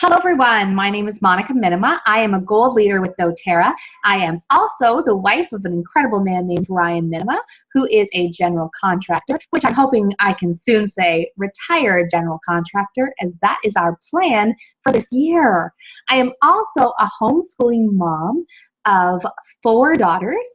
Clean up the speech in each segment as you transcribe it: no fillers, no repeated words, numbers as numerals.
Hello everyone, my name is Monica Minima. I am a gold leader with doTERRA. I am also the wife of an incredible man named Ryan Minima, who is a general contractor, which I'm hoping I can soon say retired general contractor, as that is our plan for this year. I am also a homeschooling mom of 4 daughters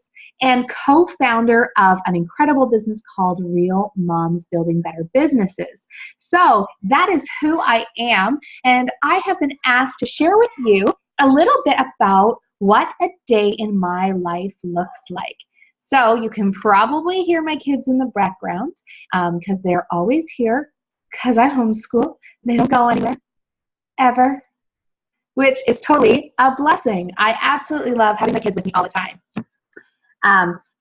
and co-founder of an incredible business called Real Moms Building Better Businesses. So that is who I am, and I have been asked to share with you a little bit about what a day in my life looks like. So you can probably hear my kids in the background because they're always here because I homeschool. They don't go anywhere, ever, which is totally a blessing. I absolutely love having my kids with me all the time.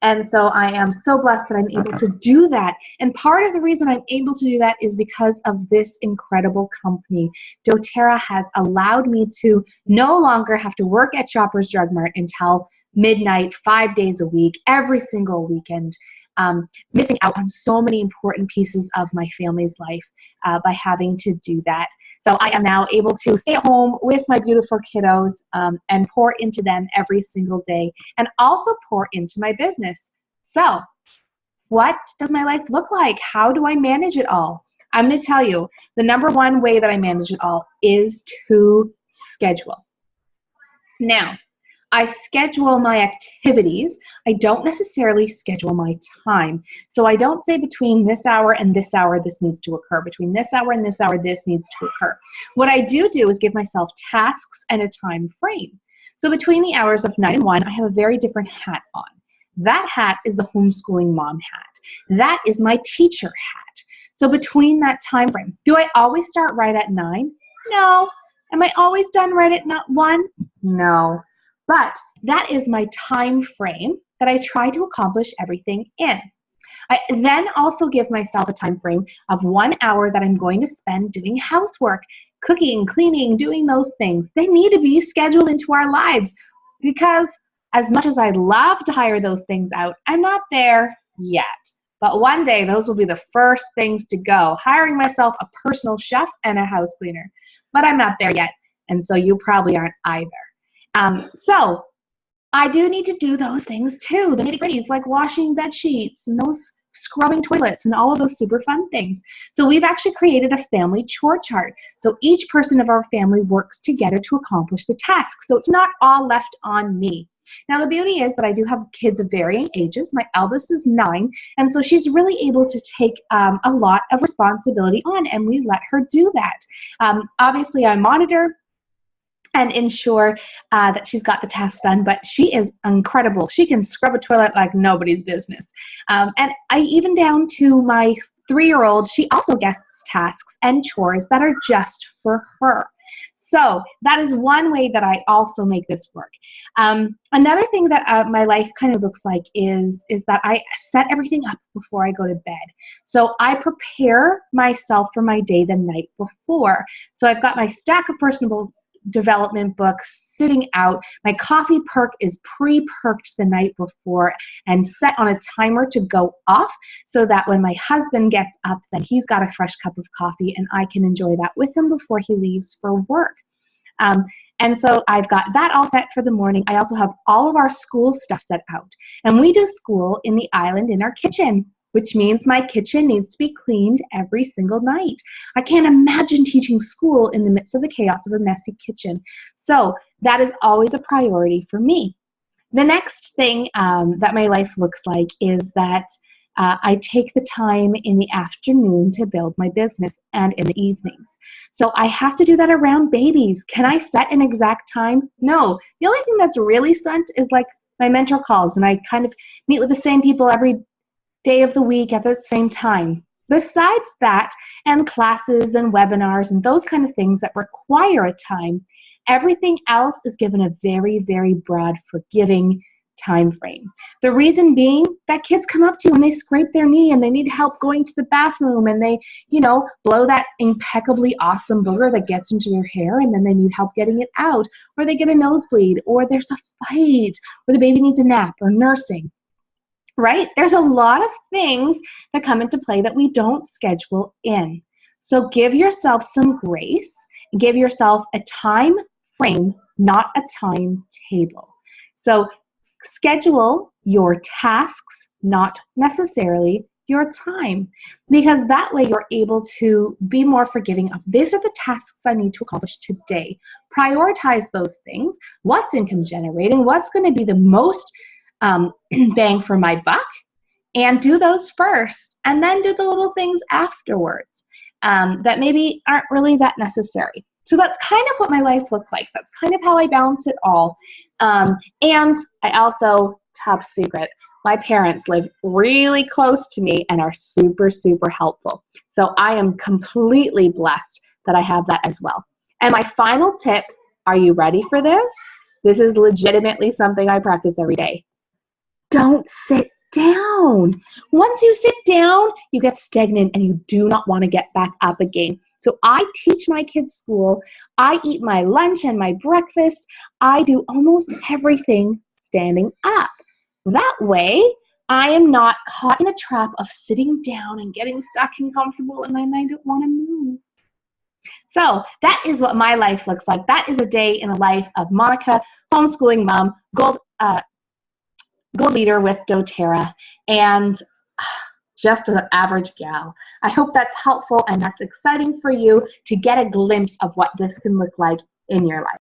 And so I am so blessed that I'm able to do that. And part of the reason I'm able to do that is because of this incredible company. doTERRA has allowed me to no longer have to work at Shoppers Drug Mart until midnight, 5 days a week, every single weekend, missing out on so many important pieces of my family's life by having to do that. So I am now able to stay at home with my beautiful kiddos and pour into them every single day and also pour into my business. So what does my life look like? How do I manage it all? I'm going to tell you, the number one way that I manage it all is to schedule. Now, I schedule my activities. I don't necessarily schedule my time. So I don't say between this hour and this hour this needs to occur. Between this hour and this hour this needs to occur. What I do is give myself tasks and a time frame. So between the hours of 9 and 1, I have a very different hat on. That hat is the homeschooling mom hat. That is my teacher hat. So between that time frame, do I always start right at 9? No. Am I always done right at 1? No. But that is my time frame that I try to accomplish everything in. I then also give myself a time frame of 1 hour that I'm going to spend doing housework, cooking, cleaning, doing those things. They need to be scheduled into our lives because as much as I'd love to hire those things out, I'm not there yet. But one day those will be the first things to go, hiring myself a personal chef and a house cleaner. But I'm not there yet, and so you probably aren't either. So I do need to do those things too, the nitty-gritties like washing bed sheets and those scrubbing toilets and all of those super fun things. So we've actually created a family chore chart. So each person of our family works together to accomplish the task. So it's not all left on me. Now the beauty is that I do have kids of varying ages. My eldest is 9, and so she's really able to take a lot of responsibility on, and we let her do that. Obviously I monitor and ensure that she's got the tasks done, but she is incredible. She can scrub a toilet like nobody's business. And I even down to my 3-year-old, she also gets tasks and chores that are just for her. So that is one way that I also make this work. Another thing that my life kind of looks like is that I set everything up before I go to bed. So I prepare myself for my day the night before. So I've got my stack of personal development books sitting out. My coffee perk is pre-perked the night before and set on a timer to go off so that when my husband gets up, then he's got a fresh cup of coffee and I can enjoy that with him before he leaves for work. And so I've got that all set for the morning. I also have all of our school stuff set out. And we do school in the island in our kitchen, which means my kitchen needs to be cleaned every single night. I can't imagine teaching school in the midst of the chaos of a messy kitchen. So that is always a priority for me. The next thing that my life looks like is that I take the time in the afternoon to build my business and in the evenings. So I have to do that around babies. Can I set an exact time? No. The only thing that's really set is like my mentor calls, and I kind of meet with the same people every day of the week at the same time. Besides that, and classes and webinars and those kind of things that require a time, everything else is given a very, very broad, forgiving time frame. The reason being that kids come up to you and they scrape their knee and they need help going to the bathroom and they, blow that impeccably awesome booger that gets into their hair and then they need help getting it out, or they get a nosebleed, or there's a fight, or the baby needs a nap or nursing. Right? There's a lot of things that come into play that we don't schedule in. So give yourself some grace give yourself a time frame, not a timetable. So schedule your tasks, not necessarily your time, because that way you're able to be more forgiving of these are the tasks I need to accomplish today. Prioritize those things. What's income generating? What's going to be the most bang for my buck? And do those first, and then do the little things afterwards that maybe aren't really that necessary. So that's kind of what my life looked like. That's kind of how I balance it all. And I also, top secret, my parents live really close to me and are super, super helpful. So I am completely blessed that I have that as well. And my final tip, are you ready for this? This is legitimately something I practice every day. Don't sit down. Once you sit down, you get stagnant and you do not want to get back up again. So I teach my kids school. I eat my lunch and my breakfast. I do almost everything standing up. That way, I am not caught in the trap of sitting down and getting stuck and comfortable and then I don't want to move. So that is what my life looks like. That is a day in the life of Monica, homeschooling mom, gold leader with doTERRA, and just an average gal. I hope that's helpful and that's exciting for you to get a glimpse of what this can look like in your life.